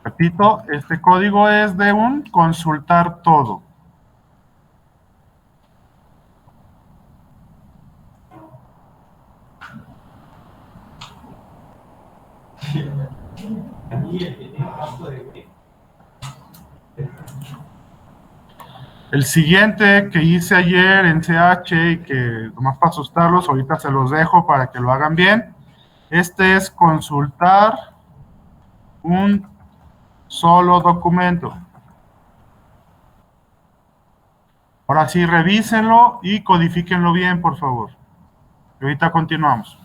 Repito, este código es de un consultar todo. El siguiente que hice ayer en CH y que nomás para asustarlos, ahorita se los dejo para que lo hagan bien. Este es consultar un solo documento. Ahora sí, revísenlo y codifíquenlo bien, por favor. Y ahorita continuamos.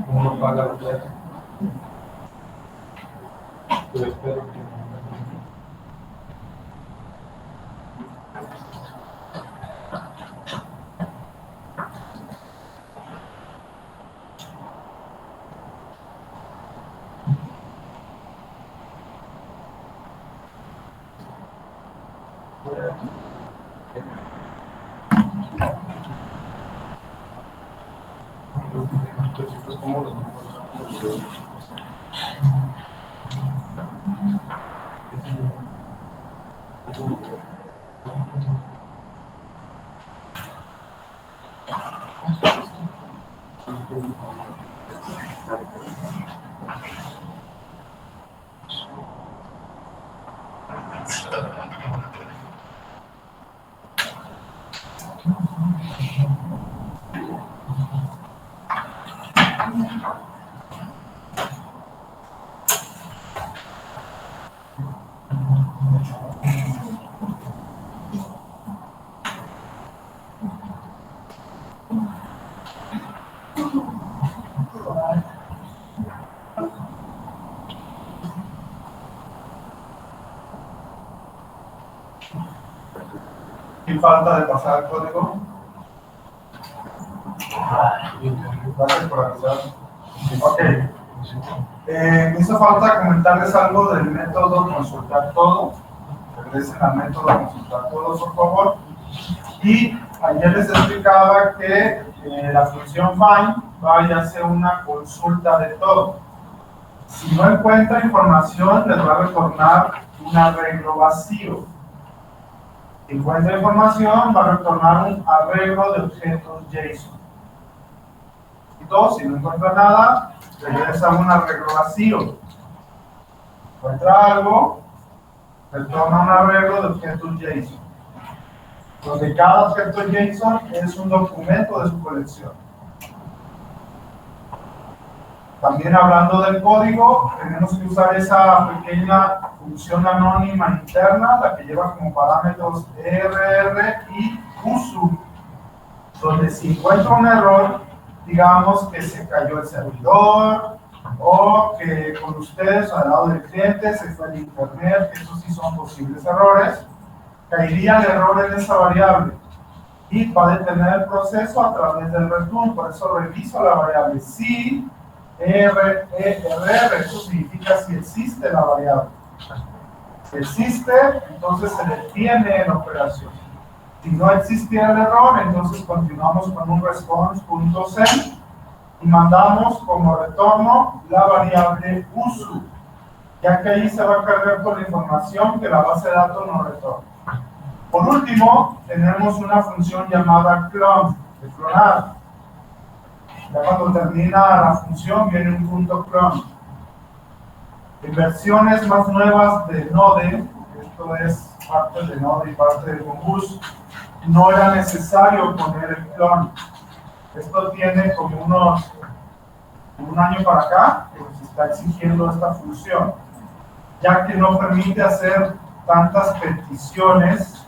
¿Cómo paga usted? ¿Y falta de pasar el código? Gracias por avisar. Ok. Me hizo falta comentarles algo del método consultar todo. Regresen al método consultar todo, por favor. Y ayer les explicaba que la función find va a hacer una consulta de todo. Si no encuentra información, les va a retornar un arreglo vacío. Si encuentra información, va a retornar un arreglo de objetos JSON. Si no encuentra nada, regresa un arreglo vacío. Encuentra algo, retorna un arreglo de objetos JSON, donde cada objeto JSON es un documento de su colección. También hablando del código, tenemos que usar esa pequeña función anónima interna, la que lleva como parámetros err y usu, donde si encuentra un error, digamos que se cayó el servidor, o que con ustedes al lado del cliente se fue el internet, que esos sí son posibles errores, caería el error en esa variable. y va a detener el proceso a través del return. Por eso reviso la variable si RR, eso significa si existe la variable. Si existe, entonces se detiene la operación. Si no existiera el error, entonces continuamos con un response.send y mandamos como retorno la variable usu, ya que ahí se va a cargar con la información que la base de datos nos retorna. Por último, tenemos una función llamada clone, de clonar. Ya cuando termina la función viene un punto clone. En versiones más nuevas de Node, esto es parte de Node y parte de Mongoose, no era necesario poner el clone. Esto tiene como un año para acá que nos está exigiendo esta función, ya que no permite hacer tantas peticiones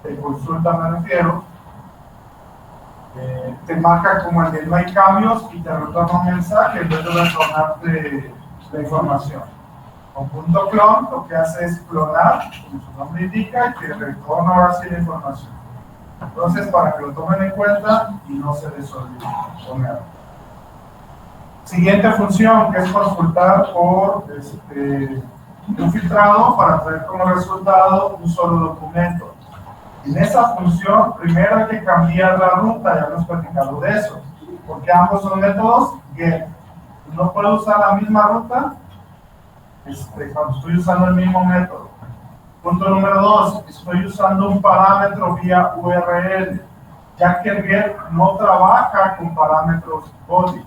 de consulta, me refiero. Te marca como el de no hay cambios y te retorna un mensaje en vez de retornarte la información. Con punto clone lo que hace es clonar, como su nombre indica, y te retorna ahora sí la información. Entonces, para que lo tomen en cuenta y no se les olvide ponerlo. Siguiente función, que es consultar por un filtrado para traer como resultado un solo documento. En esa función, primero hay que cambiar la ruta, ya hemos platicado de eso, porque ambos son métodos get. No puedo usar la misma ruta cuando estoy usando el mismo método. Punto número 2, estoy usando un parámetro vía URL, ya que el get no trabaja con parámetros body,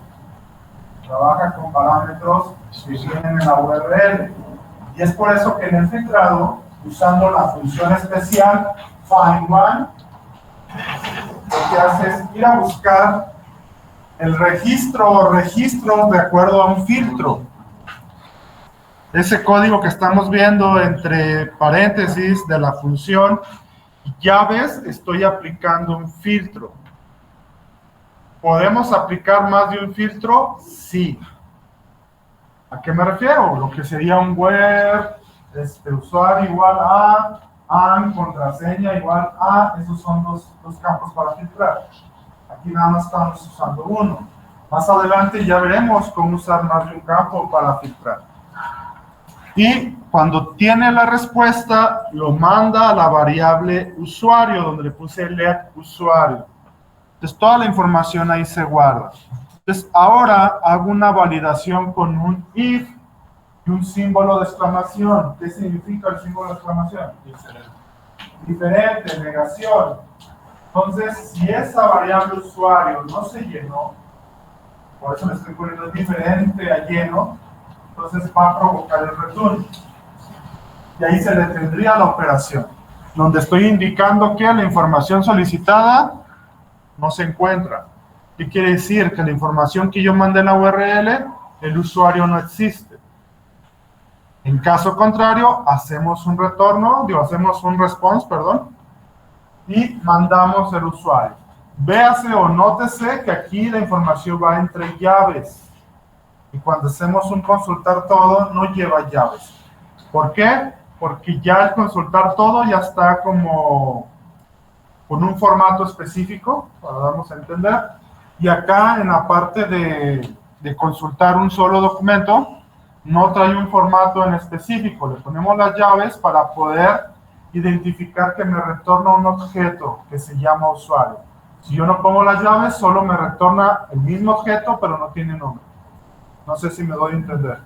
trabaja con parámetros que vienen en la URL. Y es por eso que en el filtrado, usando la función especial find one, lo que hace es ir a buscar el registro o registros de acuerdo a un filtro. Ese código que estamos viendo entre paréntesis de la función llaves, estoy aplicando un filtro. ¿Podemos aplicar más de un filtro? Sí. ¿A qué me refiero? Lo que sería un where, usuario igual a, and, contraseña igual a, esos son los campos para filtrar. Aquí nada más estamos usando uno. Más adelante ya veremos cómo usar más de un campo para filtrar. Y cuando tiene la respuesta, lo manda a la variable usuario, donde le puse let usuario. Entonces, toda la información ahí se guarda. Entonces, ahora hago una validación con un if y un símbolo de exclamación. ¿Qué significa el símbolo de exclamación? Diferente, negación. Entonces, si esa variable usuario no se llenó, por eso le estoy poniendo diferente a lleno, entonces va a provocar el return. Y ahí se detendría la operación, donde estoy indicando que la información solicitada no se encuentra. ¿Qué quiere decir? Que la información que yo mandé en la URL, el usuario no existe. En caso contrario, hacemos un retorno, hacemos un response, y mandamos el usuario. Véase o nótese que aquí la información va entre llaves. Y cuando hacemos un consultar todo, no lleva llaves. ¿Por qué? Porque ya el consultar todo ya está como con un formato específico, para darnos a entender. Y acá en la parte de consultar un solo documento, no trae un formato en específico. Le ponemos las llaves para poder identificar que me retorna un objeto que se llama usuario. Si yo no pongo las llaves, solo me retorna el mismo objeto, pero no tiene nombre. No sé si me doy a entender.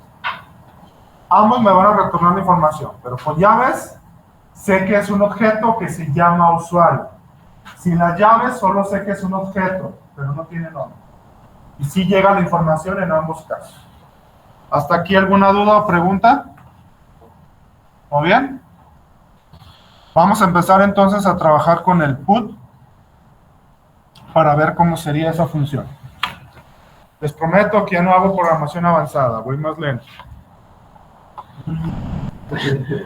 Ambos me van a retornar la información, pero con llaves sé que es un objeto que se llama usuario. Sin las llaves solo sé que es un objeto, pero no tiene nombre. Y sí llega la información en ambos casos. ¿Hasta aquí alguna duda o pregunta? ¿Muy bien? Vamos a empezar entonces a trabajar con el put para ver cómo sería esa función. Les prometo que ya no hago programación avanzada, voy más lento.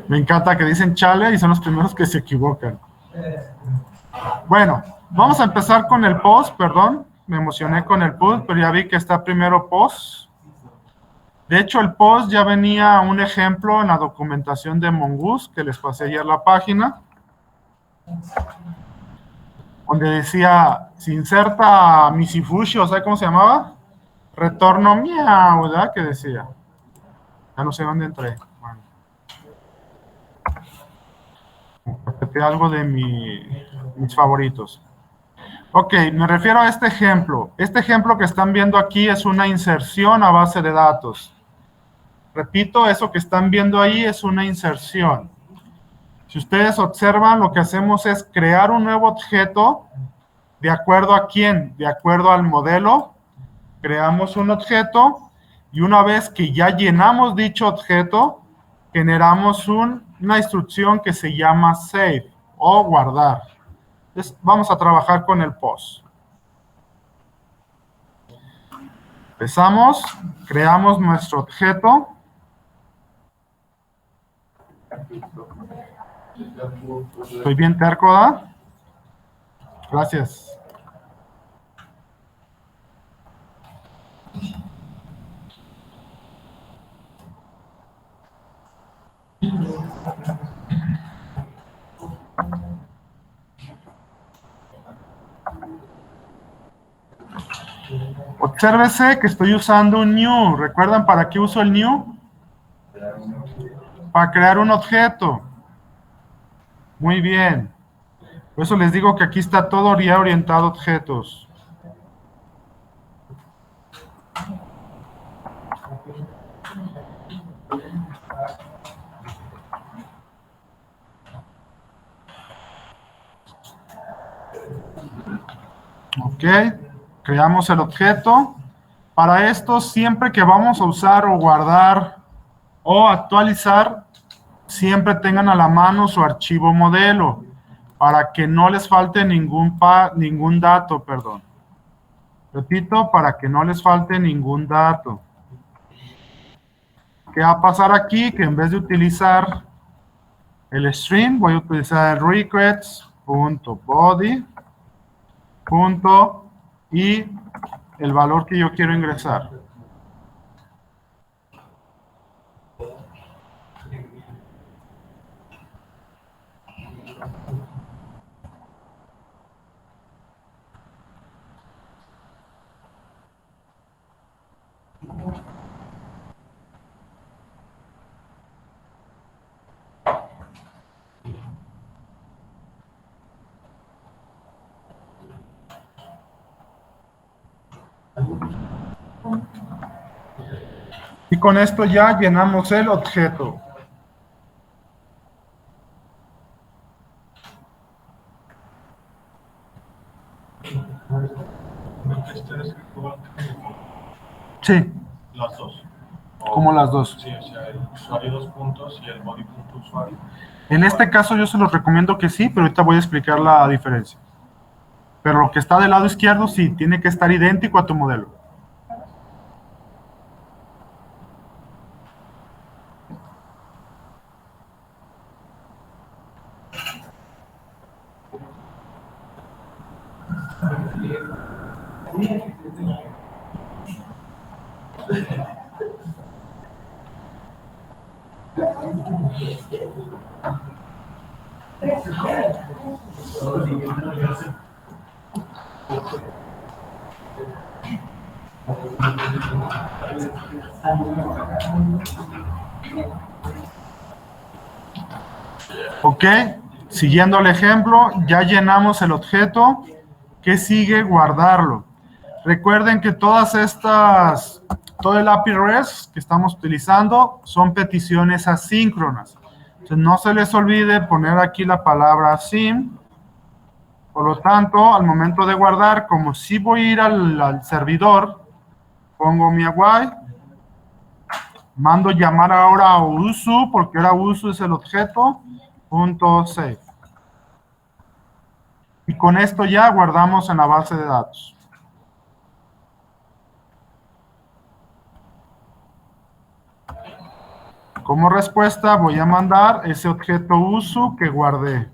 Me encanta que dicen chale y son los primeros que se equivocan. Bueno, vamos a empezar con el post, perdón. Me emocioné con el put, pero ya vi que está primero post. De hecho, el post ya venía un ejemplo en la documentación de Mongoose, que les pasé ayer la página. donde decía, se inserta Misifushi, o sea, ¿cómo se llamaba? Retorno miau, ¿verdad? Que decía. Ya no sé dónde entré. Bueno. Repetí algo de mis favoritos. Ok, me refiero a este ejemplo. Este ejemplo que están viendo aquí es una inserción a base de datos. Repito, eso que están viendo ahí es una inserción. Si ustedes observan, lo que hacemos es crear un nuevo objeto. ¿De acuerdo a quién? De acuerdo al modelo. Creamos un objeto y una vez que ya llenamos dicho objeto, generamos una instrucción que se llama save o guardar. Entonces, vamos a trabajar con el post. Empezamos, creamos nuestro objeto. Estoy bien terco, ¿verdad? Gracias. Obsérvese que estoy usando un new. ¿Recuerdan para qué uso el new? Para crear un objeto. Muy bien. Por eso les digo que aquí está todo ya orientado a objetos. Ok, creamos el objeto. Para esto, siempre que vamos a usar o guardar o actualizar, siempre tengan a la mano su archivo modelo para que no les falte ningún dato, perdón. Repito, para que no les falte ningún dato. ¿Qué va a pasar aquí? Que en vez de utilizar el string, voy a utilizar el requests.body. Y el valor que yo quiero ingresar. Y con esto ya llenamos el objeto. Sí. Las dos. ¿Cómo las dos? Sí, o sea, el usuario 2 puntos y el body.usuario. En este caso yo se los recomiendo que sí, pero ahorita voy a explicar la diferencia. Pero lo que está del lado izquierdo sí, tiene que estar idéntico a tu modelo. Ok, siguiendo el ejemplo, ya llenamos el objeto. ¿Qué sigue? Guardarlo. Recuerden que todo el API REST que estamos utilizando son peticiones asíncronas. Entonces no se les olvide poner aquí la palabra sim. Por lo tanto, al momento de guardar, como si voy a ir al servidor, pongo mi await, mando llamar ahora a usu, porque ahora usu es el objeto, .save. Y con esto ya guardamos en la base de datos. Como respuesta voy a mandar ese objeto usu que guardé.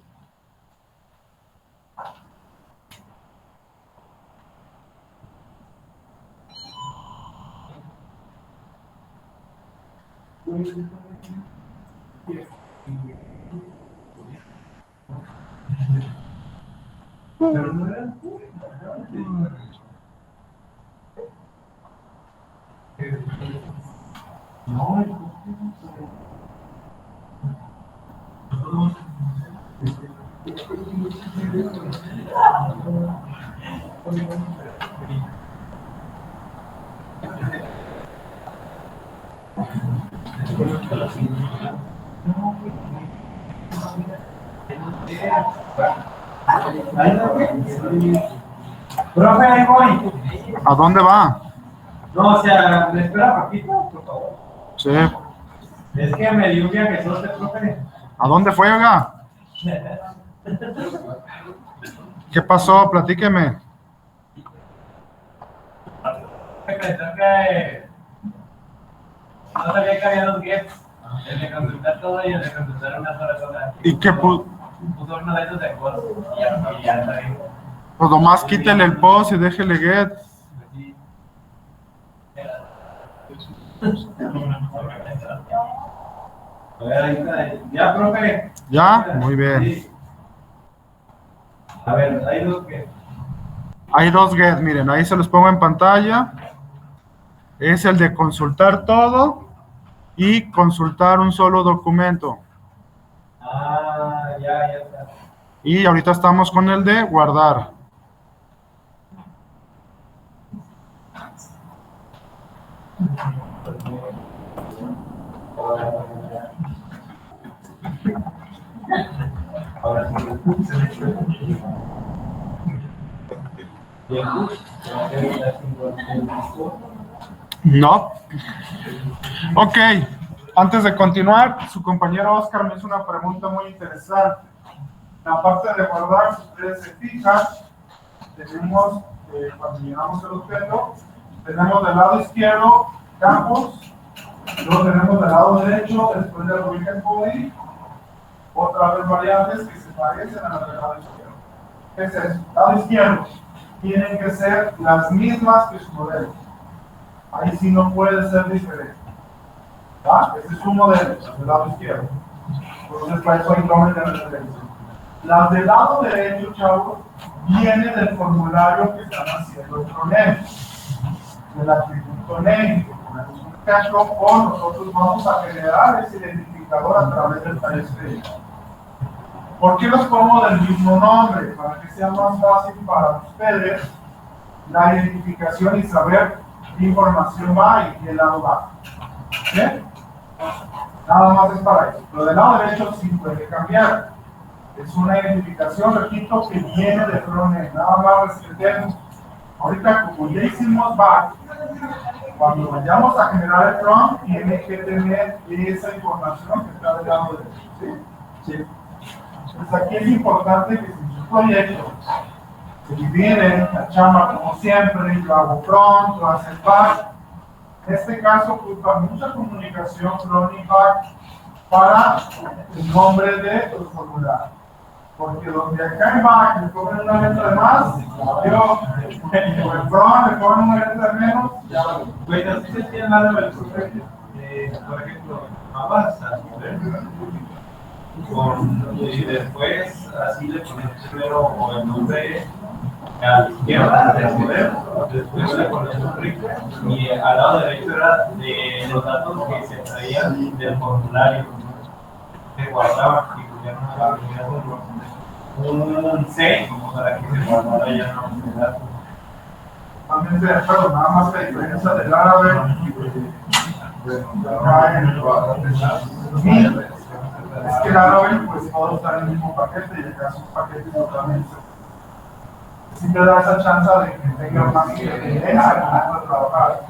Profe, ahí voy. ¿A dónde va? No, o sea, ¿me espera poquito, por favor? Sí. Es que me dio un viajezote, profe. ¿A dónde fue, oiga? ¿Qué pasó? Platíqueme. Pensó que no sabía que había dos gets. El de consultar todo y el de consultar una sola cosa. ¿Y qué puso? Puso uno de esos de cosas y ya está bien. Pues nomás quítele el post y déjele get. A ver, ahí está. Ya, profe. ¿Ya? Muy bien. Sí. A ver, hay dos que. Hay dos get, miren, ahí se los pongo en pantalla. Es el de consultar todo y consultar un solo documento. Ah, ya está. Y ahorita estamos con el de guardar. Ahora No. Ok. Antes de continuar, su compañero Oscar me hizo una pregunta muy interesante. La parte de guardar, si ustedes se fijan, tenemos, cuando llenamos el objeto, tenemos del lado izquierdo campos, luego tenemos del lado derecho, después del origen body, otra vez variables que se parecen a las del lado izquierdo. ¿Qué es eso? Lado izquierdo. Tienen que ser las mismas que su modelo. Ahí sí no puede ser diferente. ¿Va? Este es su modelo, del lado izquierdo. Entonces, para eso hay nombres de referencia. Las del lado derecho, chavos, viene del formulario que están haciendo el PRONEM, del atributo NEM. Un ejemplo, o nosotros vamos a generar ese identificador a través del TypeScript. ¿Por qué los pongo del mismo nombre? Para que sea más fácil para ustedes la identificación y saber qué información va y qué lado va. ¿Sí? Nada más es para eso. Lo del lado derecho sí puede cambiar. Es una identificación, repito, que viene de frontend. Nada más respetemos. Ahorita, como ya hicimos back, cuando vayamos a generar el front, tiene que tener esa información que está del lado derecho. ¿Sí? Sí. Pues aquí es importante que si sus proyectos se dividen, la chamba como siempre, yo hago front, yo hago back. En este caso, ocupa mucha comunicación front y back para el nombre de los formularios. Porque donde acá en back le ponen una letra de más, yo, en front le ponen una letra de menos, ya lo veo. Bueno, si se tiene nada de por ejemplo, avanza, y después así le pones primero o el nombre a la izquierda del modelo, después le pones un rico y al lado derecho era de los datos que se traían del formulario que guardaban y pusieron un C como para que se guardara ya no datos. También estoy de acuerdo, nada más la diferencia del árabe es que el árabe pues todos están en el mismo paquete y acá son paquetes totalmente. Sí te da esa chance de que tenga más independencia para trabajar.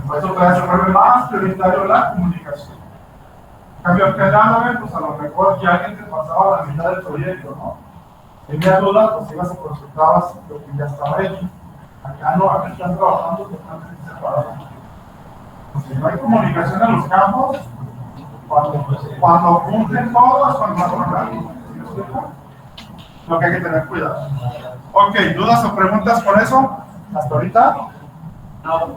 Por eso todavía se vuelve más prioritario la comunicación. En cambio, que el árabe, pues a lo mejor ya alguien te pasaba la mitad del proyecto, ¿no? Tenías dudas, pues ibas y consultabas lo que ya estaba hecho. Acá no, acá están trabajando totalmente separados. Si no hay comunicación en los campos, cuando cumplen todos, cuando van a hablar, lo que hay que tener cuidado. Ok, ¿dudas o preguntas por eso? ¿Hasta ahorita? No.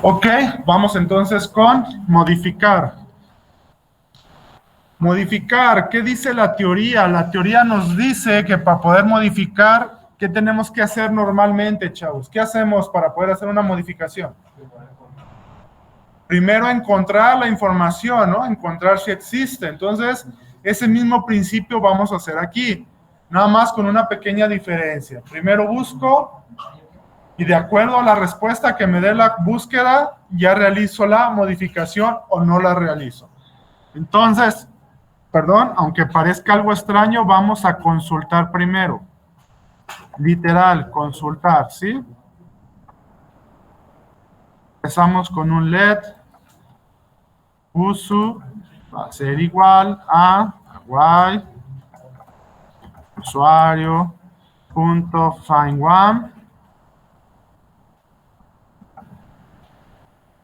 Ok, vamos entonces con modificar. Modificar, ¿qué dice la teoría? La teoría nos dice que para poder modificar, ¿qué tenemos que hacer normalmente, chavos? ¿Qué hacemos para poder hacer una modificación? Primero encontrar la información, ¿no? Encontrar si existe. Entonces, ese mismo principio vamos a hacer aquí, nada más con una pequeña diferencia. Primero busco y de acuerdo a la respuesta que me dé la búsqueda, ya realizo la modificación o no la realizo. Entonces, perdón, aunque parezca algo extraño, vamos a consultar primero. Literal, consultar, ¿sí? Empezamos con un let. Uso va a ser igual a y usuario punto find one.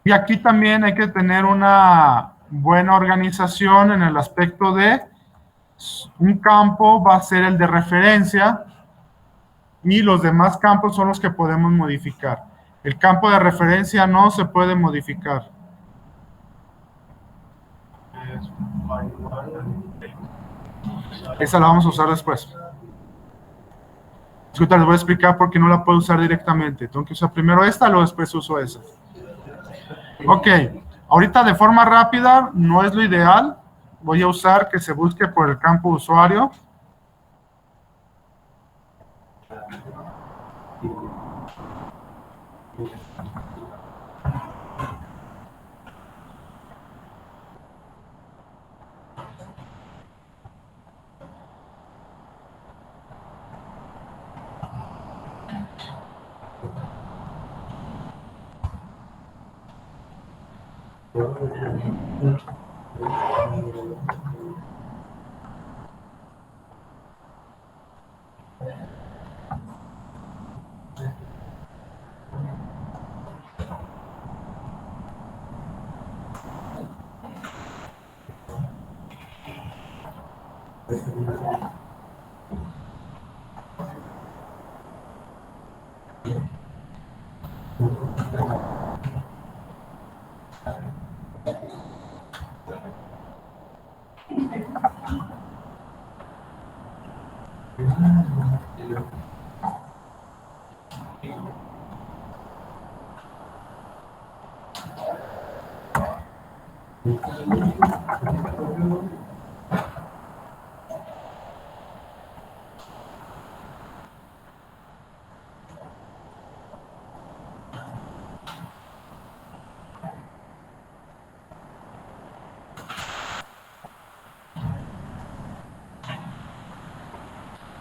Y aquí también hay que tener una buena organización en el aspecto de un campo va a ser el de referencia y los demás campos son los que podemos modificar. El campo de referencia no se puede modificar. Esa la vamos a usar después. Escucha, les voy a explicar por qué no la puedo usar directamente. Tengo que usar primero esta, luego después uso esa. Ok, ahorita de forma rápida, no es lo ideal. Voy a usar que se busque por el campo usuario.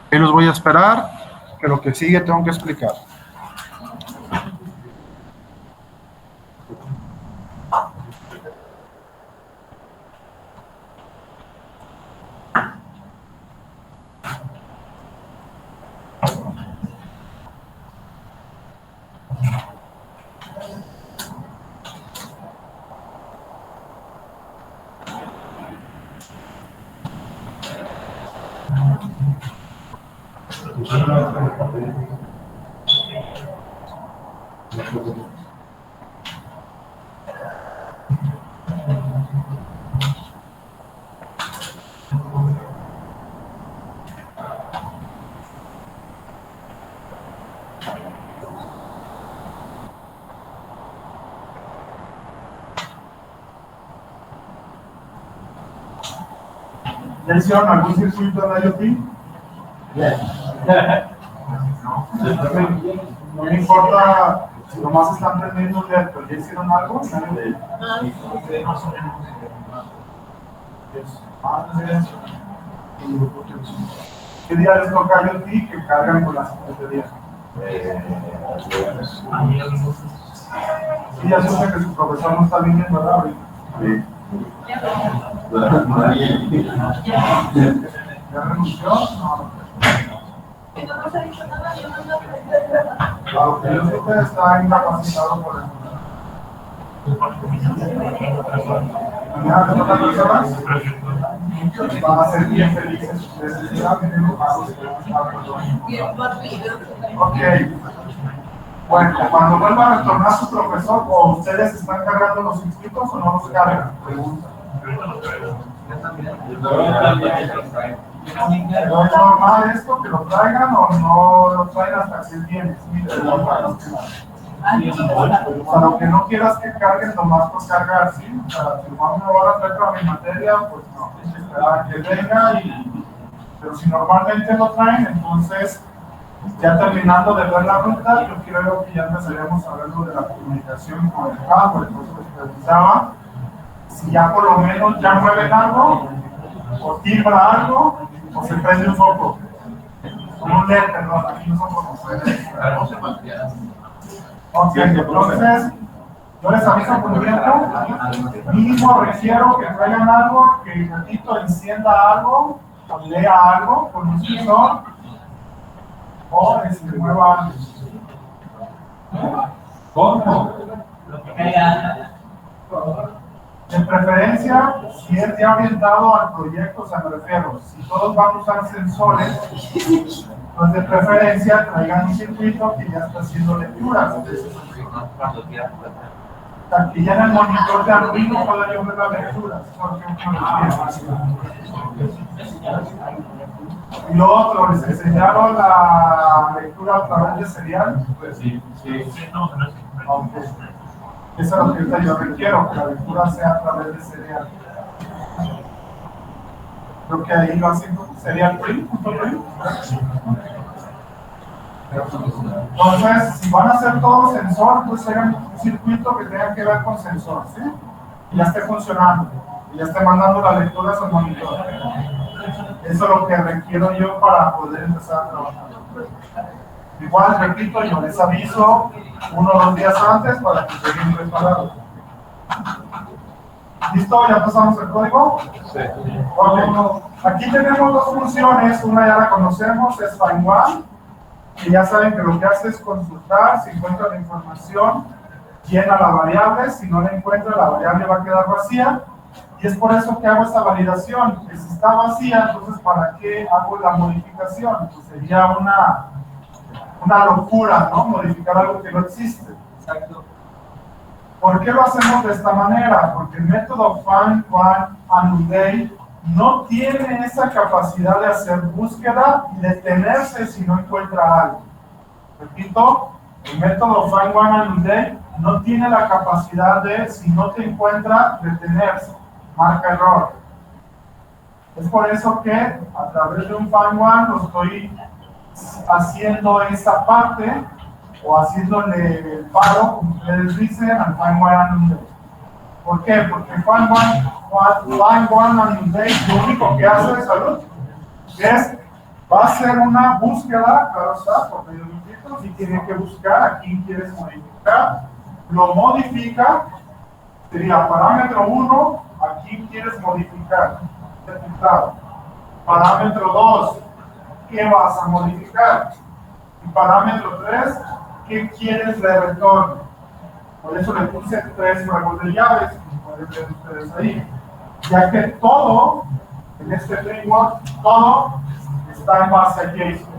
Y los voy a esperar, que lo que sigue tengo que explicar. ¿Ya hicieron algún circuito en IoT? No me importa si nomás están prendiendo un LED, pero ¿ya hicieron algo en IoT? ¿Qué día les toca IoT que cargan con las secretarías? Sí, ya supe que su profesor no está viniendo, ¿verdad? Sí. ¿Ya renunció? No. Claro, que yo sé que está incapacitado por eso. Mañana te tocan personas, van a ser bien felices. Necesitan tener un paso. Ok. Bueno, cuando vuelva a retornar su profesor, ¿o ustedes están cargando los inscritos o no los cargan? Pregunta. Pero es normal esto, que lo traigan o no lo traigan hasta que se viene. O sea, lo que no quieras que carguen nomás por cargar, ¿sí? O sea, si vamos a ahora a traer para mi materia, pues no, esperar que venga pero si normalmente lo traen, entonces ya terminando de ver la ruta, yo creo que ya empezaríamos a ver lo de la comunicación con el hardware, entonces les preguntaba si ya por lo menos ya mueven algo, o timbra algo, o se prende un foco. Como un LED, perdón, aquí no son focos. Ok, entonces, yo les aviso con tiempo, mínimo requiero que traigan algo, que el gatito encienda algo, o lea algo con un sensor, o se mueva algo. ¿Cómo? De preferencia, si es ya orientado al proyecto, o sea, me refiero, si todos van a usar sensores, pues de preferencia traigan un circuito que ya está haciendo lecturas. Que ya en el monitor de Arduino pueda yo ver las lecturas. Y lo otro, les enseñaron la lectura a través de serial. Pues sí. Okay. Eso es lo que ahorita yo requiero, que la lectura sea a través de serial. Creo que ahí lo hacen con serial print. Entonces, si van a hacer todo sensor, pues hagan un circuito que tenga que ver con sensor, ¿sí? Y ya esté funcionando, y ya esté mandando las lecturas al monitor. Eso es lo que requiero yo para poder empezar a trabajar. Igual, repito, yo les aviso 1 o 2 días antes para que estén preparados. ¿Listo? ¿Ya pasamos el código? Sí. Okay. Aquí tenemos 2 funciones, una ya la conocemos, es find1, que ya saben que lo que hace es consultar, si encuentra la información, llena la variable, si no la encuentra, la variable va a quedar vacía, y es por eso que hago esta validación, que si está vacía, entonces ¿para qué hago la modificación? Pues sería una locura, ¿no? Modificar algo que no existe. Exacto. ¿Por qué lo hacemos de esta manera? Porque el método find, one, annulate no tiene esa capacidad de hacer búsqueda y detenerse si no encuentra algo. Repito, el método find, one, annulate no tiene la capacidad de, si no te encuentra, detenerse. Marca error. Es por eso que a través de un find one lo estoy haciendo esa parte o haciéndole el paro, como ustedes dicen, al find one annulate. ¿Por qué? Porque find one annulate lo único que hace es salud, va a hacer una búsqueda, claro está, por medio de un título, si tiene que buscar a quién quieres modificar, lo modifica, sería parámetro 1, a quién quieres modificar, parámetro 2, ¿qué vas a modificar? Y parámetro 3, ¿qué quieres de retorno? Por eso le puse 3 juegos de llaves, como pueden ver ustedes ahí. Ya que todo, en este framework, todo está en base a JSON.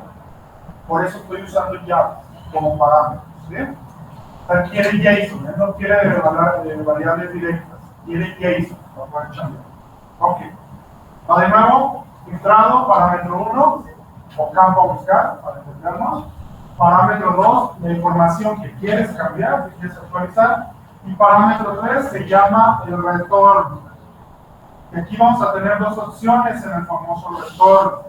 Por eso estoy usando llaves como parámetros. ¿Sí? O sea, quiere JSON, no quiere variables directas, quiere JSON. Ok. Va de nuevo, entrado, parámetro 1, o campo a buscar, para entendernos. Parámetro 2, la información que quieres cambiar, que quieres actualizar. Y parámetro 3 se llama el retorno. Y aquí vamos a tener 2 opciones en el famoso retorno.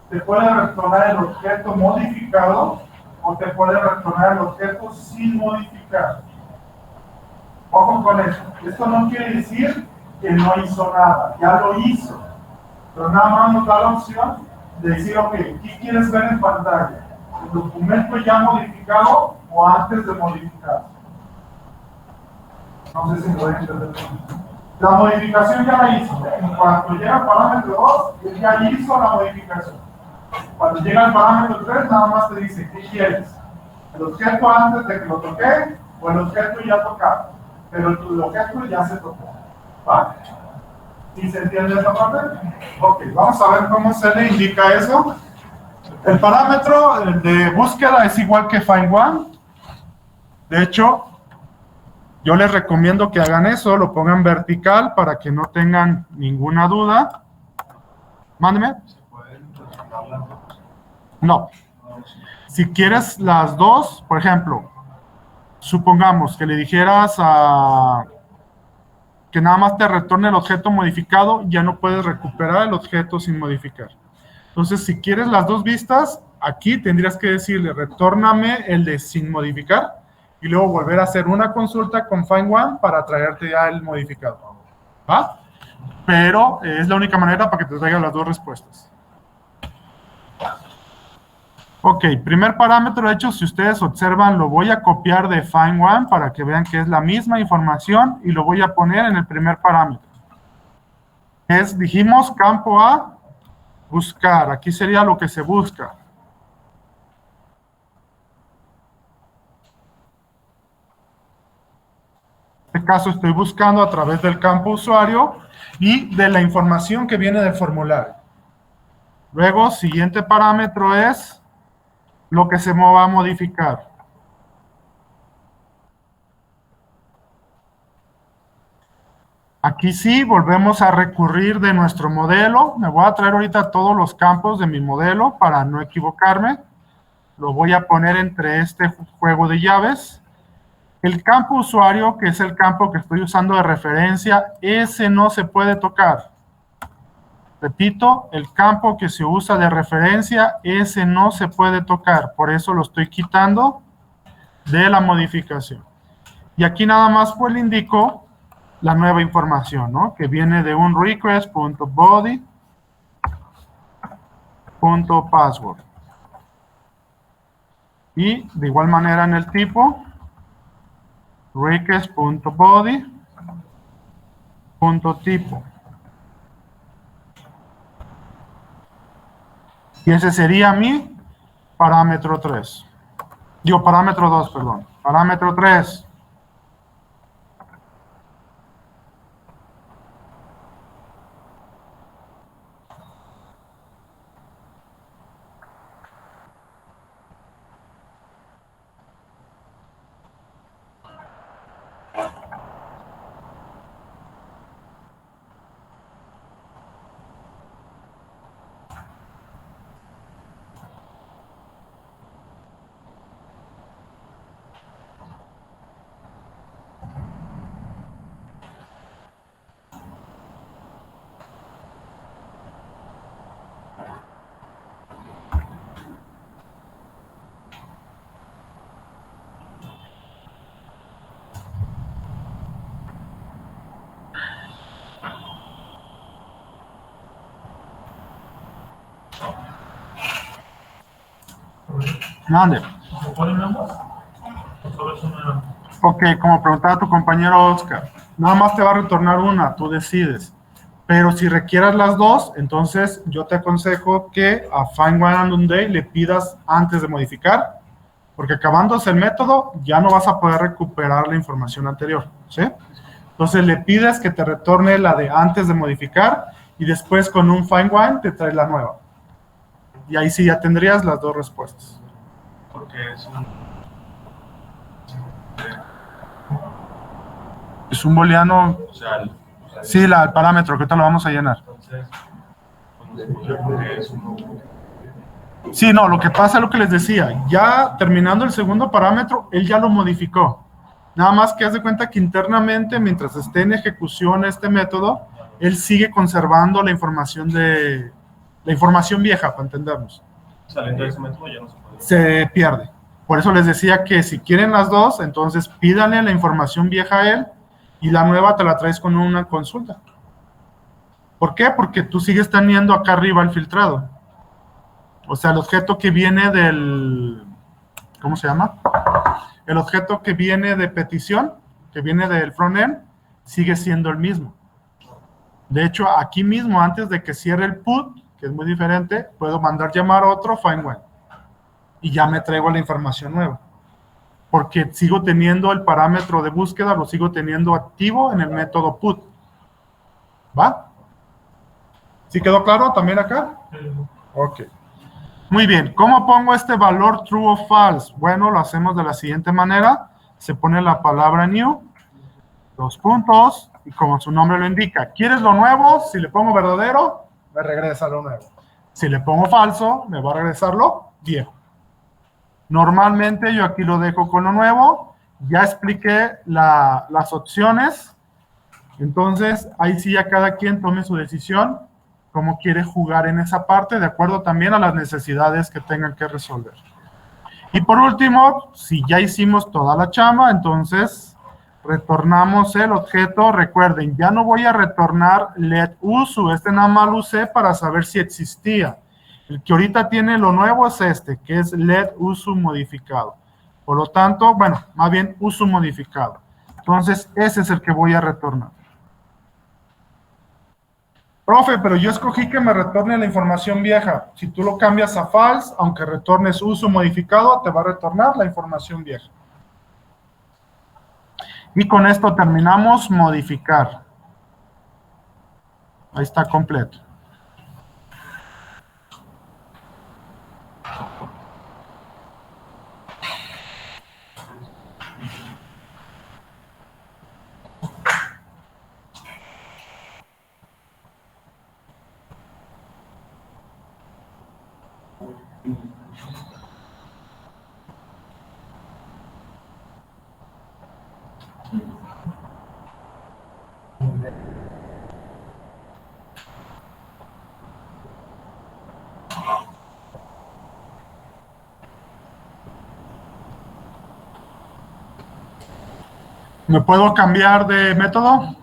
Te puede retornar el objeto modificado o te puede retornar el objeto sin modificar. Ojo con esto. Esto no quiere decir que no hizo nada, ya lo hizo. Pero nada más nos da la opción de decir, ok, ¿qué quieres ver en pantalla? ¿El documento ya modificado o antes de modificar? No sé si lo entender. La modificación ya la hizo. En cuanto llega al parámetro 2, él ya hizo la modificación. Cuando llega al parámetro 3, nada más te dice, ¿qué quieres? ¿El objeto antes de que lo toque o el objeto ya tocado? Pero el objeto ya se tocó. ¿Va? ¿Sí se entiende esta parte? Ok, vamos a ver cómo se le indica eso. El parámetro de búsqueda es igual que find one. De hecho, Yo les recomiendo que hagan eso, lo pongan vertical para que no tengan ninguna duda. Mándeme. ¿Se pueden relacionar las dos? No. Si quieres las dos, por ejemplo, supongamos que le dijeras a que nada más te retorne el objeto modificado, ya no puedes recuperar el objeto sin modificar. Entonces, si quieres las dos vistas, aquí tendrías que decirle, retórname el de sin modificar, y luego volver a hacer una consulta con find one para traerte ya el modificado. ¿Va? Pero es la única manera para que te traiga las dos respuestas. Ok, primer parámetro, de hecho, si ustedes observan, lo voy a copiar de find one para que vean que es la misma información y lo voy a poner en el primer parámetro. Dijimos campo A, buscar. Aquí sería lo que se busca. En este caso estoy buscando a través del campo usuario y de la información que viene del formulario. Luego, siguiente parámetro es lo que se me va a modificar. Aquí sí, volvemos a recurrir de nuestro modelo. Me voy a traer ahorita todos los campos de mi modelo para no equivocarme. Lo voy a poner entre este juego de llaves. El campo usuario, que es el campo que estoy usando de referencia, ese no se puede tocar. Repito, el campo que se usa de referencia, ese no se puede tocar. Por eso lo estoy quitando de la modificación. Y aquí nada más pues le indico la nueva información, ¿no? Que viene de un request.body.password. Y de igual manera en el tipo, request.body.tipo. Y ese sería mi parámetro 3. Digo, parámetro 2, perdón. Parámetro 3. Mande. ¿Se ponen ambas? ¿O solo es una? Ok, como preguntaba tu compañero Oscar, nada más te va a retornar una, tú decides. Pero si requieras las dos, entonces yo te aconsejo que a find one and undo le pidas antes de modificar, porque acabándose el método ya no vas a poder recuperar la información anterior, ¿sí? Entonces le pides que te retorne la de antes de modificar y después con un find one te trae la nueva. Y ahí sí ya tendrías las dos respuestas. Porque Es un booleano. o sea, Sí, el parámetro, que ahorita lo vamos a llenar. entonces, yo creo que es uno. Sí, no, lo que pasa es lo que les decía. Ya terminando el segundo parámetro, él ya lo modificó. Nada más que haz de cuenta que internamente, mientras esté en ejecución este método, él sigue conservando la información vieja, para entendernos. Saliendo de ese método ya no se puede. Se pierde. Por eso les decía que si quieren las dos, entonces pídanle la información vieja a él y la nueva te la traes con una consulta. ¿Por qué? Porque tú sigues teniendo acá arriba el filtrado. O sea, el objeto que viene del... ¿Cómo se llama? El objeto que viene de petición, que viene del frontend, sigue siendo el mismo. De hecho, aquí mismo, antes de que cierre el put, que es muy diferente, puedo mandar llamar a otro find one. Y ya me traigo la información nueva. Porque sigo teniendo el parámetro de búsqueda, lo sigo teniendo activo en el método put. ¿Va? ¿Sí quedó claro también acá? Ok. Muy bien. ¿Cómo pongo este valor true o false? Bueno, lo hacemos de la siguiente manera. Se pone la palabra new dos puntos, y como su nombre lo indica, ¿quieres lo nuevo? Si le pongo verdadero, me regresa lo nuevo. Si le pongo falso, me va a regresar lo viejo. Normalmente yo aquí lo dejo con lo nuevo. Ya expliqué las opciones. Entonces, ahí sí ya cada quien tome su decisión, cómo quiere jugar en esa parte, de acuerdo también a las necesidades que tengan que resolver. Y por último, si ya hicimos toda la chamba, entonces retornamos el objeto. Recuerden, ya no voy a retornar let uso, este nada más lo usé para saber si existía. El que ahorita tiene lo nuevo es este, que es let uso modificado. Por lo tanto, bueno, más bien uso modificado. Entonces, ese es el que voy a retornar. Profe, pero yo escogí que me retorne la información vieja. Si tú lo cambias a false, aunque retornes uso modificado, te va a retornar la información vieja. Y con esto terminamos modificar. Ahí está completo. ¿Me puedo cambiar de método?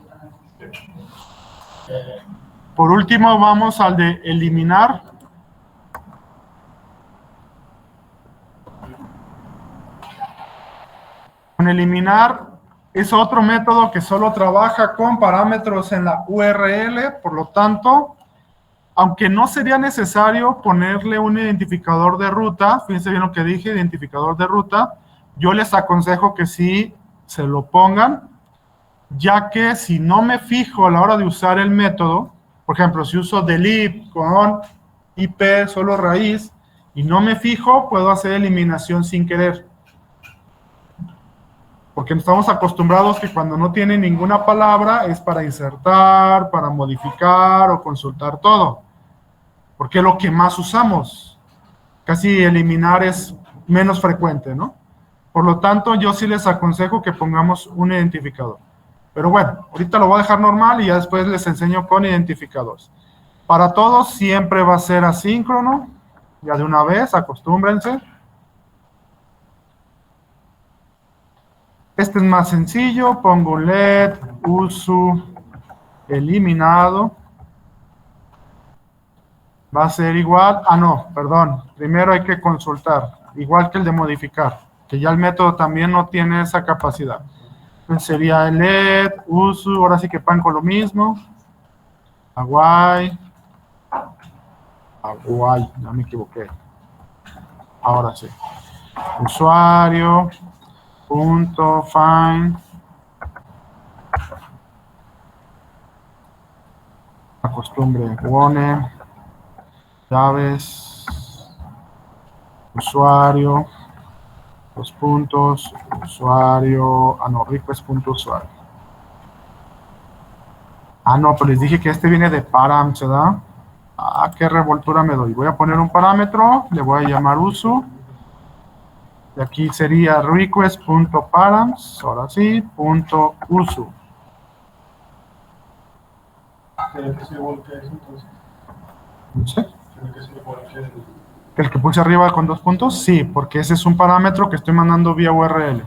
Por último, vamos al de eliminar. Con eliminar es otro método que solo trabaja con parámetros en la URL, por lo tanto, aunque no sería necesario ponerle un identificador de ruta, fíjense bien lo que dije, identificador de ruta, yo les aconsejo que sí se lo pongan, ya que si no me fijo a la hora de usar el método, por ejemplo, si uso delete con IP solo raíz y no me fijo, puedo hacer eliminación sin querer. Porque estamos acostumbrados que cuando no tiene ninguna palabra es para insertar, para modificar o consultar todo. Porque es lo que más usamos. Casi eliminar es menos frecuente, ¿no? Por lo tanto, yo sí les aconsejo que pongamos un identificador. Pero bueno, ahorita lo voy a dejar normal y ya después les enseño con identificadores. Para todos siempre va a ser asíncrono. Ya de una vez, acostúmbrense. Este es más sencillo. Pongo let uso eliminado. Va a ser igual. Ah, no, perdón. Primero hay que consultar. Igual que el de modificar. Que ya el método también no tiene esa capacidad. Entonces sería let uso. Ahora sí que pan con lo mismo. Hawaii. Hawaii. Ya me equivoqué. Ahora sí. Usuario. Punto find. La costumbre. One. Llaves. Usuario. Los puntos. Usuario. Ah, no. Request punto usuario. Ah, no, pues les dije que este viene de params, ¿verdad? Ah, qué revoltura me doy. Voy a poner un parámetro. Le voy a llamar uso. Y aquí sería request.params, ahora sí, punto uso. ¿Tiene que ser igual que eso entonces? No sé. ¿Tiene que ser igual que ¿El que puse arriba con 2 puntos? Sí, porque ese es un parámetro que estoy mandando vía URL.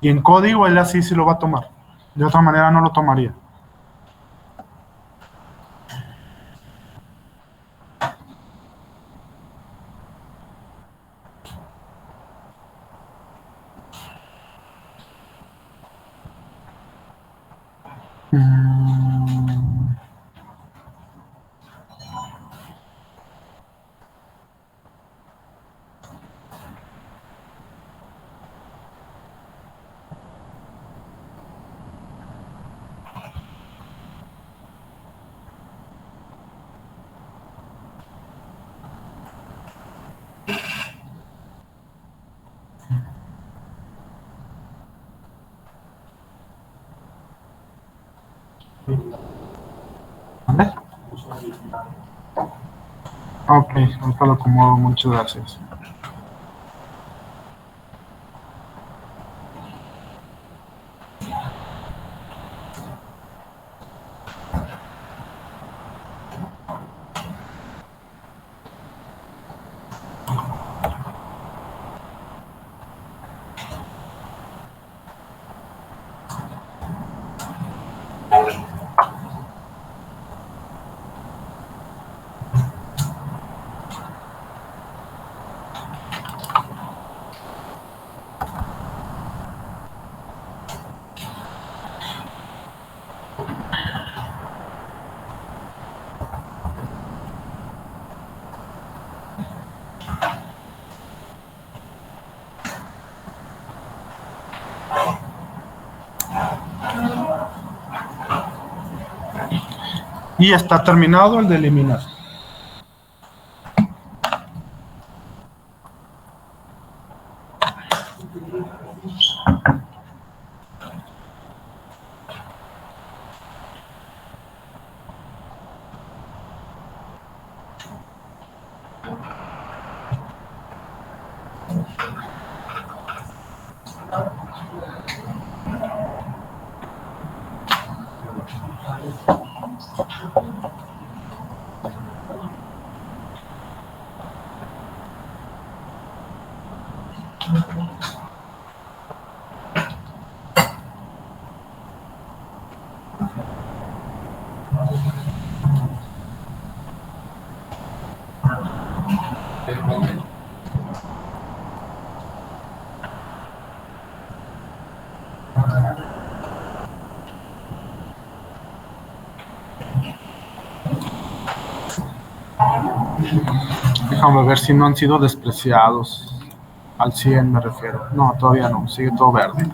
Y en código él así sí lo va a tomar. De otra manera no lo tomaría. ¿Vale? Ok, ahorita lo acomodo, muchas gracias. Y está terminado el de eliminar. Déjame ver si no han sido despreciados. Al 100 me refiero. No, todavía no, sigue todo verde.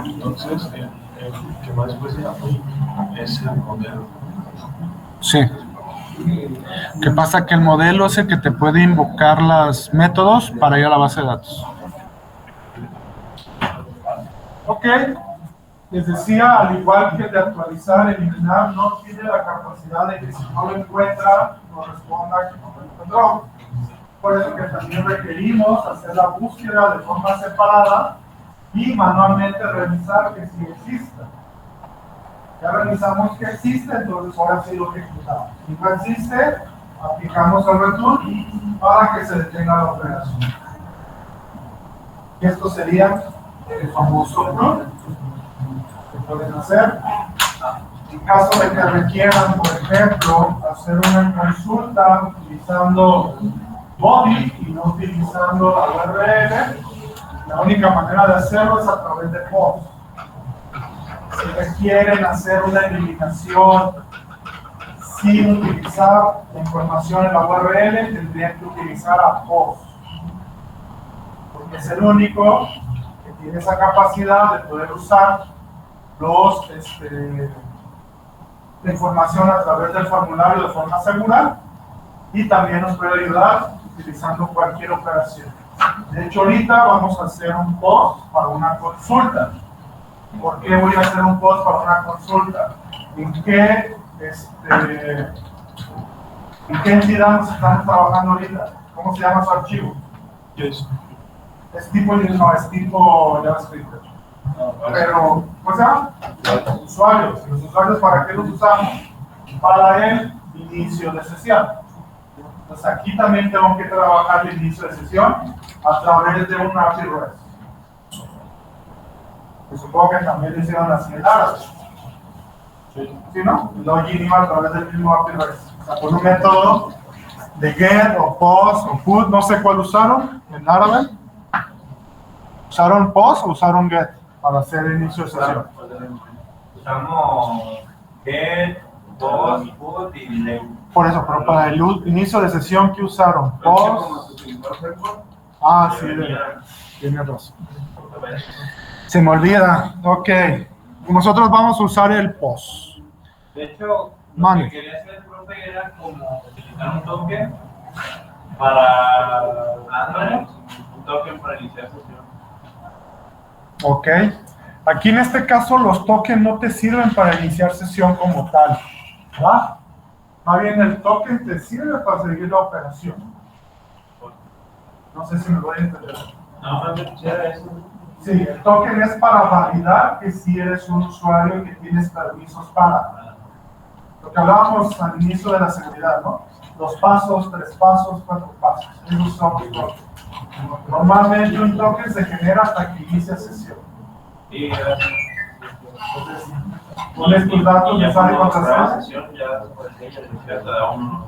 Entonces, el que va después de API es el modelo. Sí. ¿Qué pasa? Que el modelo es el que te puede invocar los métodos para ir a la base de datos. Ok, les decía, al igual que el de actualizar, eliminar, no tiene la capacidad de que si no lo encuentra, nos responda que no lo encontró. Por eso que también requerimos hacer la búsqueda de forma separada y manualmente revisar que sí exista. Ya revisamos que existe, entonces ahora sí lo ejecutamos. Si no existe, aplicamos el return para que se detenga la operación. Y esto sería el famoso run que pueden hacer. En caso de que requieran, por ejemplo, hacer una consulta utilizando body y no utilizando la URL, la única manera de hacerlo es a través de post. Si requieren hacer una eliminación sin utilizar la información en la URL, tendrían que utilizar a post, porque es el único que tiene esa capacidad de poder usar la información a través del formulario de forma segura y también nos puede ayudar utilizando cualquier operación. De hecho, ahorita vamos a hacer un post para una consulta. ¿Por qué voy a hacer un post para una consulta? ¿En qué entidad nos estamos trabajando ahorita? ¿Cómo se llama su archivo? Yes. Es tipo JavaScript. Pero, ¿cómo se llama? Usuarios. ¿Los usuarios para qué los usamos? Para el inicio de sesión. Entonces aquí también tengo que trabajar el inicio de sesión a través de un API REST. Pues supongo que también lo hicieron así en Laravel. ¿Sí, no? El login iba a través del mismo API REST. O sea, con un método de get o post o put, no sé cuál usaron en Laravel. ¿Usaron post o usaron get para hacer el inicio de sesión? Usamos get, post, put y delay. Por eso, pero para el inicio de sesión, ¿qué usaron? Post. Ah, sí, tienes razón. Se me olvida. Ok. Nosotros vamos a usar el post. De hecho, lo que quería hacer el profe era como utilizar un token para Android, un token para iniciar sesión. Ok. Aquí en este caso los tokens no te sirven para iniciar sesión como tal, ¿verdad? Más bien el token te sirve para seguir la operación. No sé si me voy a entender. No, me quisiera eso. Sí, el token es para validar que si eres un usuario que tienes permisos para. Lo que hablábamos al inicio de la seguridad, ¿no? 2 pasos, 3 pasos, 4 pasos. Esos son los tokens. Normalmente un token se genera hasta que inicia sesión. Y Entonces, pones tus datos, ya te sale cuando contraseña. la sesión, ya pues, ya te da uno.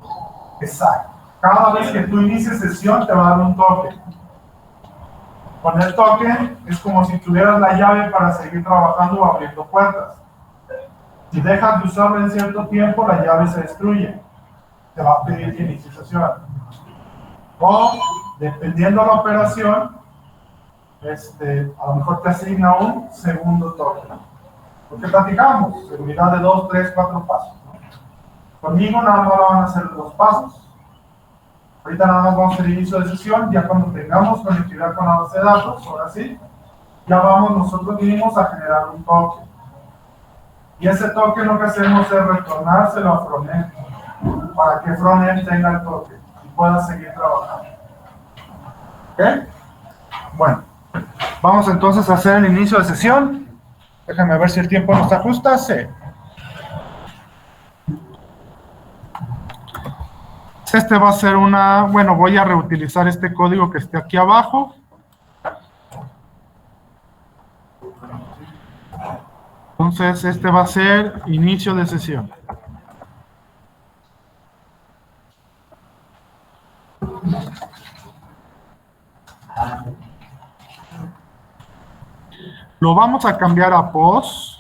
Exacto. Cada vez que tú inicies sesión te va a dar un token. Con el token es como si tuvieras la llave para seguir trabajando o abriendo puertas. Si dejas de usarlo en cierto tiempo, la llave se destruye. Te va a pedir que inicies sesión. O, dependiendo de la operación, a lo mejor te asigna un segundo token. Porque platicamos, seguridad de 2, 3, 4 pasos, ¿no? Conmigo nada más van a ser 2 pasos. Ahorita nada más vamos a hacer inicio de sesión, ya cuando tengamos conectividad con la base de datos, ahora sí, ya vamos nosotros mismos a generar un token. Y ese token lo que hacemos es retornárselo a Frontend, para que Frontend tenga el token y pueda seguir trabajando. ¿Ok? Bueno, vamos entonces a hacer el inicio de sesión. Déjame ver si el tiempo nos ajusta. Sí. Este va a ser bueno, voy a reutilizar este código que esté aquí abajo. Entonces, este va a ser inicio de sesión. Lo vamos a cambiar a post.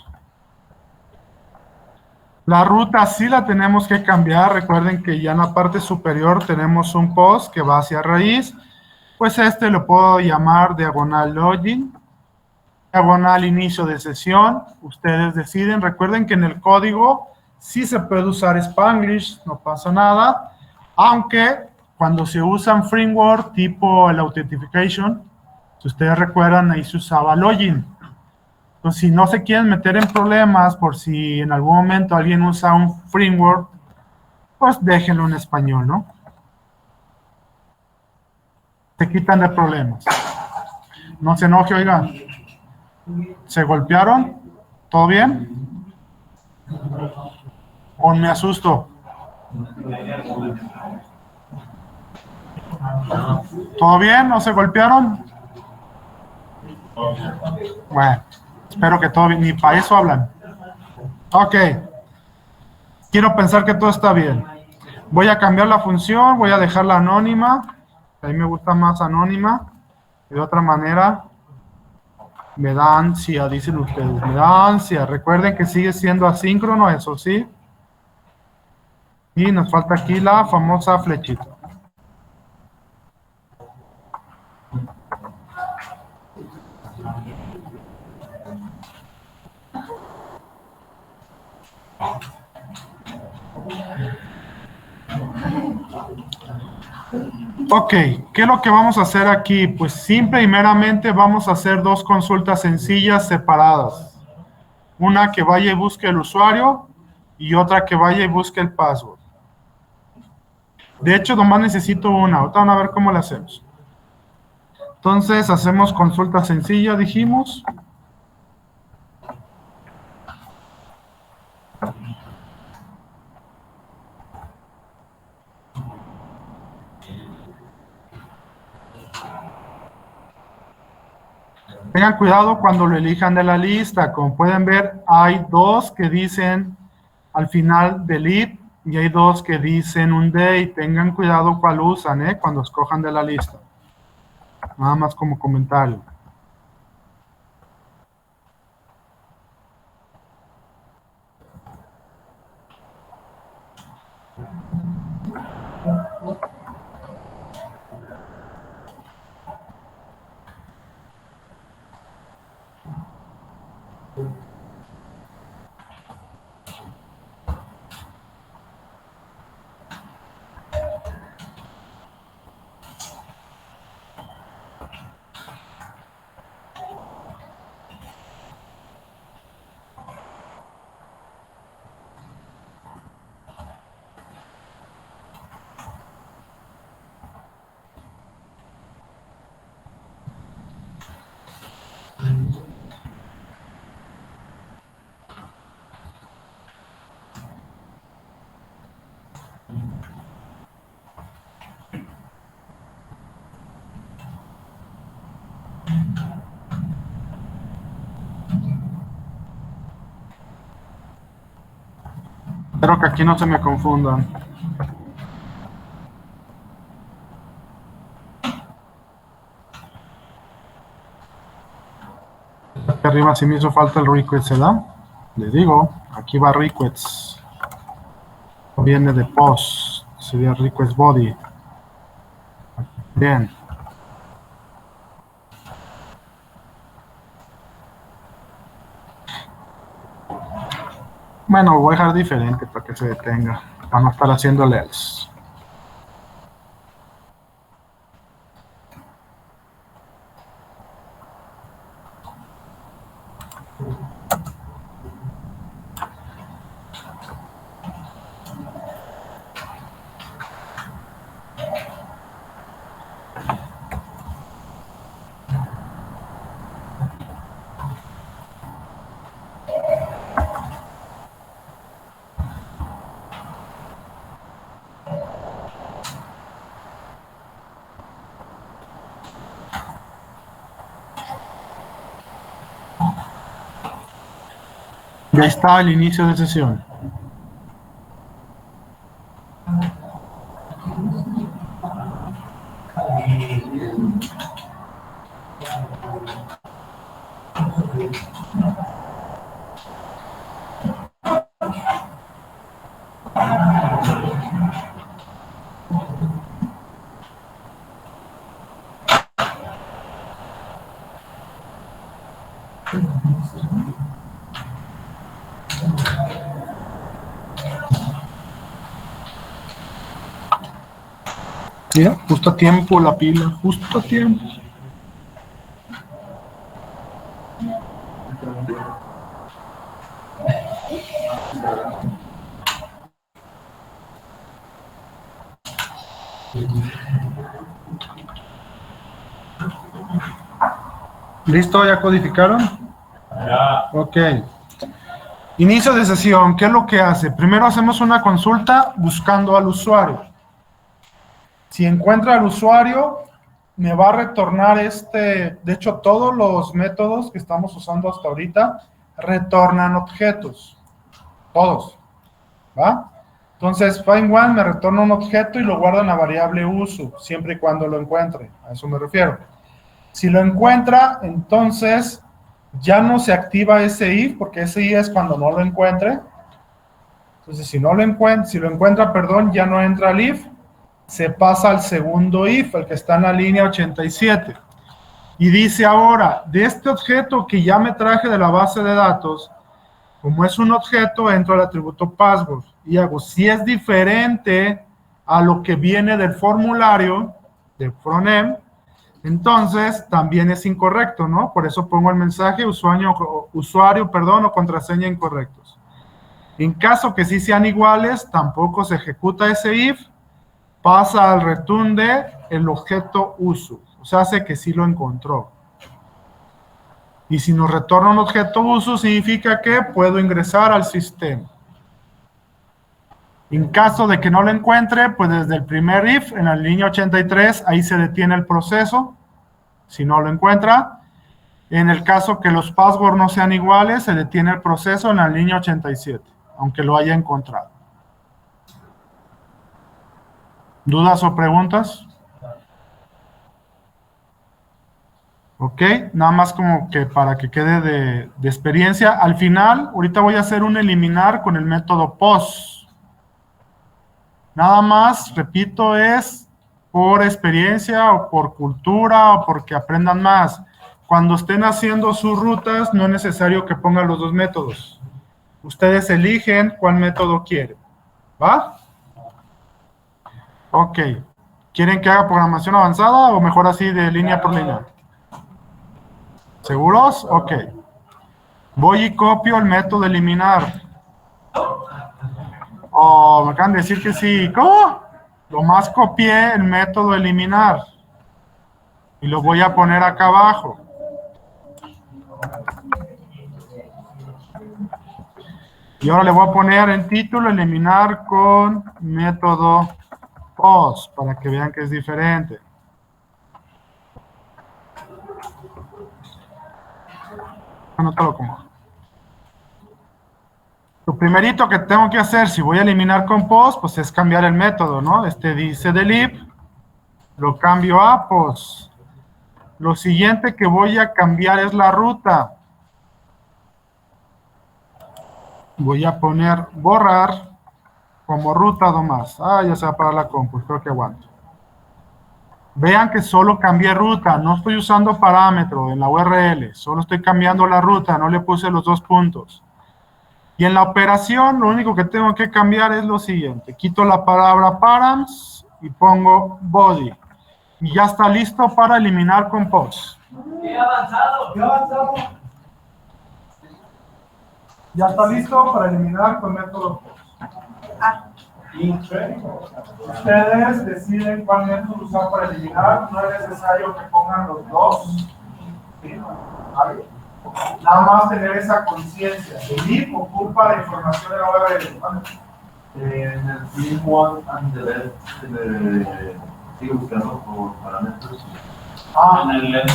La ruta sí la tenemos que cambiar. Recuerden que ya en la parte superior tenemos un post que va hacia raíz. Pues lo puedo llamar diagonal login, diagonal inicio de sesión. Ustedes deciden. Recuerden que en el código sí se puede usar Spanglish, no pasa nada. Aunque cuando se usan framework tipo el Authentication, si ustedes recuerdan, ahí se usaba login. Entonces, si no se quieren meter en problemas por si en algún momento alguien usa un framework, pues déjenlo en español, ¿no? Se quitan de problemas. No se enoje, oiga. ¿Se golpearon? ¿Todo bien? ¿O me asusto? ¿Todo bien? ¿No se golpearon? Bueno, espero que todo bien. Ni para eso hablan. Ok. Quiero pensar que todo está bien. Voy a cambiar la función, voy a dejarla anónima. A mí me gusta más anónima. De otra manera, me da ansia, dicen ustedes. Me da ansia. Recuerden que sigue siendo asíncrono, eso sí. Y nos falta aquí la famosa flechita. Ok, ¿qué es lo que vamos a hacer aquí? Pues simple y meramente vamos a hacer 2 consultas sencillas separadas. Una que vaya y busque el usuario y otra que vaya y busque el password. De hecho, nomás necesito una. Ahorita van a ver cómo la hacemos. Entonces, hacemos consulta sencilla, dijimos. Tengan cuidado cuando lo elijan de la lista. Como pueden ver, hay 2 que dicen al final delete y hay 2 que dicen un day. Tengan cuidado cuál usan, cuando escojan de la lista. Nada más como comentario. Espero que aquí no se me confundan. Aquí arriba sí me hizo falta el request, ¿verdad? Les digo, aquí va requests. Viene de post, sería request body. Bien. Bueno, voy a dejar diferente para que se detenga. Para no estar haciendo else. Ya está el inicio de sesión. Mira, justo a tiempo la pila, justo a tiempo. ¿Listo? ¿Ya codificaron? Ya. Ok. Inicio de sesión, ¿qué es lo que hace? Primero hacemos una consulta buscando al usuario. Si encuentra al usuario, me va a retornar de hecho, todos los métodos que estamos usando hasta ahorita retornan objetos. Todos. ¿Va? Entonces, find1 me retorna un objeto y lo guarda en la variable uso, siempre y cuando lo encuentre. A eso me refiero. Si lo encuentra, entonces ya no se activa ese if, porque ese if es cuando no lo encuentre. Entonces, si lo encuentra, ya no entra al if, se pasa al segundo if, el que está en la línea 87. Y dice ahora, de este objeto que ya me traje de la base de datos, como es un objeto, entro al atributo password y hago, si es diferente a lo que viene del formulario de frontend, entonces también es incorrecto, ¿no? Por eso pongo el mensaje usuario o contraseña incorrectos. En caso que sí sean iguales, tampoco se ejecuta ese if, pasa al return de el objeto uso, o sea, hace que sí lo encontró. Y si nos retorna un objeto uso, significa que puedo ingresar al sistema. En caso de que no lo encuentre, pues desde el primer if, en la línea 83, ahí se detiene el proceso, si no lo encuentra. En el caso que los passwords no sean iguales, se detiene el proceso en la línea 87, aunque lo haya encontrado. ¿Dudas o preguntas? Ok, nada más como que para que quede de experiencia. Al final, ahorita voy a hacer un eliminar con el método post. Nada más, repito, es por experiencia o por cultura o porque aprendan más. Cuando estén haciendo sus rutas, no es necesario que pongan los dos métodos. Ustedes eligen cuál método quieren. ¿Va? Ok. ¿Quieren que haga programación avanzada o mejor así de línea por línea? ¿Seguros? Ok. Voy y copio el método eliminar. Oh, me acaban de decir que sí. ¿Cómo? Lo más copié el método eliminar. Y lo voy a poner acá abajo. Y ahora le voy a poner en título eliminar con método post para que vean que es diferente. Anótalo como. Lo primerito que tengo que hacer si voy a eliminar con POS, pues es cambiar el método, ¿no? Este dice delete, lo cambio a POS. Lo siguiente que voy a cambiar es la ruta. Voy a poner borrar como ruta nomás. Ya se va a parar la compu, creo que aguanto. Vean que solo cambié ruta, no estoy usando parámetro en la URL, solo estoy cambiando la ruta, no le puse los 2 puntos. Y en la operación, lo único que tengo que cambiar es lo siguiente. Quito la palabra params y pongo body. Y ya está listo para eliminar con POS. ¡Qué avanzado! ¡Qué avanzado! Ya está listo para eliminar con método POS. Ustedes deciden cuál método usar para eliminar. No es necesario que pongan los dos. ¿Sí? ¿Vale? Nada más tener esa conciencia. El IP ocupa la información de la URL. ¿Vale? En el Team One and the Left sigue buscando por parámetros.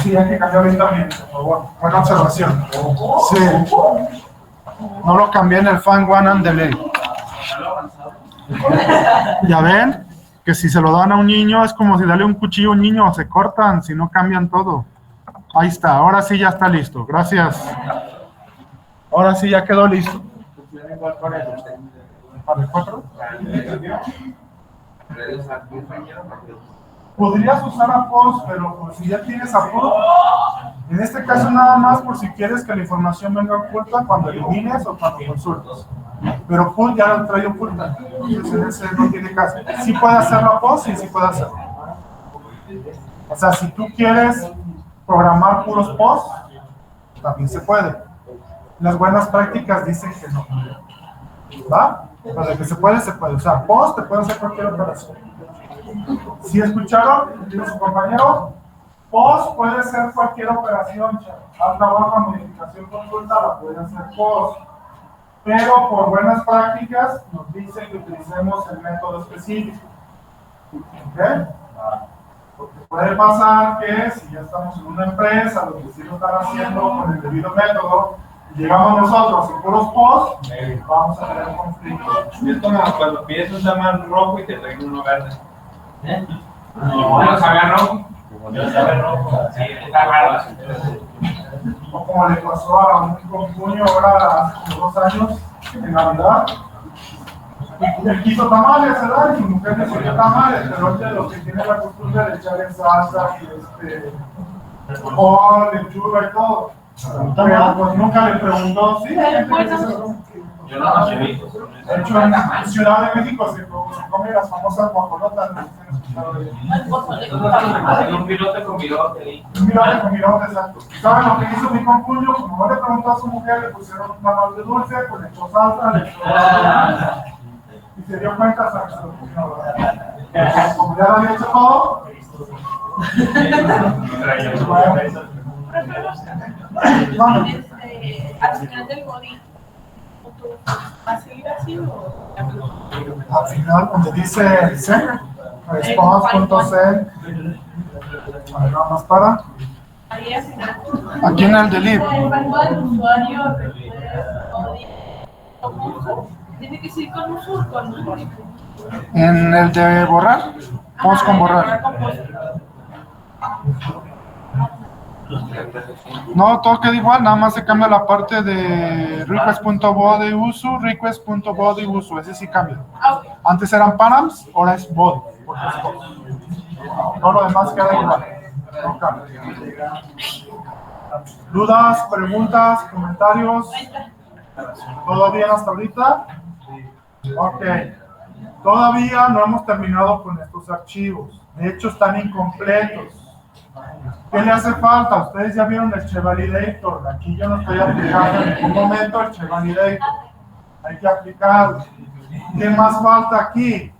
Sí, hay que cambiarlo ahí también, por favor. Buena observación. Sí. No lo cambié en el Fan One and the Left. Ya ven que si se lo dan a un niño es como si darle un cuchillo a un niño, se cortan, si no cambian todo. Ahí está, ahora sí ya está listo, gracias. Ahora sí ya quedó listo. ¿Para el 4? Podrías usar a POS, pero pues, si ya tienes a POS, en este caso nada más por si quieres que la información venga oculta cuando elimines o cuando consultes. Pero POS ya lo trae oculta, entonces en ese no tiene caso. Sí puede hacerlo a POS y sí puede hacerlo. O sea, si tú quieres programar puros POS, también se puede. Las buenas prácticas dicen que no. ¿Va? Pero de que se puede, se puede. O sea, POS te puede hacer cualquier operación. ¿Sí escucharon? ¿Dijo su compañero? POS puede ser cualquier operación. Alta, baja, modificación, consulta, la puede hacer POS. Pero por buenas prácticas nos dicen que utilicemos el método específico. ¿Ok? Porque puede pasar que si ya estamos en una empresa, los que sí lo están haciendo con el debido método, llegamos nosotros y puros POS, vamos a tener conflictos. Es como cuando pides un tamal rojo y te traen uno verde. ¿No sabe rojo? Yo sabe rojo. Sí, está raro. O como le pasó a un concuño ahora hace como 2 años, en Navidad. Él quiso tamales, ¿verdad? Y su mujer le ponía tamales, pero él de los que tiene la costumbre de echar en salsa, frijol, lechuga y todo. Pero pues nunca le preguntó, sí, hay gente que se lo... Yo no los he visto. De hecho, en Ciudad de México se come las famosas guajolotas. Un pilote con virote. Un virote, exacto. ¿Saben lo que hizo mi concuño? Como no le preguntó a su mujer, le pusieron un tamal de dulce, pues le echó salsa, le echó... Y se dio cuenta hasta que se lo puso, ¿verdad? Como ya lo había hecho todo... Al final del body, ¿va a seguir así o...? Al final, donde dice send, response.send, nada más para. Ahí al final. Aquí en el delete. El usuario tiene que seguir con uso o con usuario. En el de borrar, POS con borrar. No, todo queda igual, nada más se cambia la parte de request.body uso, request.body uso, ese sí cambia. Antes eran params, ahora es body. Todo lo demás queda igual. No cambia. ¿Dudas, preguntas, comentarios? ¿Todo bien hasta ahorita? Ok. Todavía no hemos terminado con estos archivos. De hecho, están incompletos. ¿Qué le hace falta? Ustedes ya vieron el Chevalidator. Aquí yo no estoy aplicando en ningún momento el Chevalidator. Hay que aplicarlo. ¿Qué más falta aquí?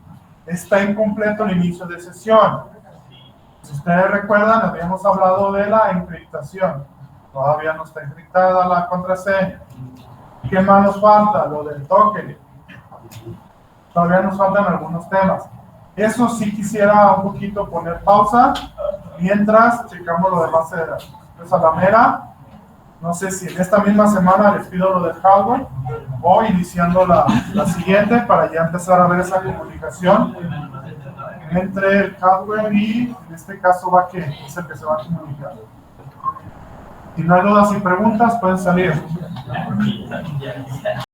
Está incompleto el inicio de sesión. Si ustedes recuerdan, habíamos hablado de la encriptación. Todavía no está encriptada la contraseña. ¿Qué más nos falta? Lo del token. Todavía nos faltan algunos temas. Eso sí quisiera un poquito poner pausa mientras checamos lo de base de datos. Entonces a la mera, no sé si en esta misma semana les pido lo del hardware o iniciando la siguiente para ya empezar a ver esa comunicación entre el hardware y en este caso backend, es el que se va a comunicar. Si no hay dudas y preguntas, pueden salir.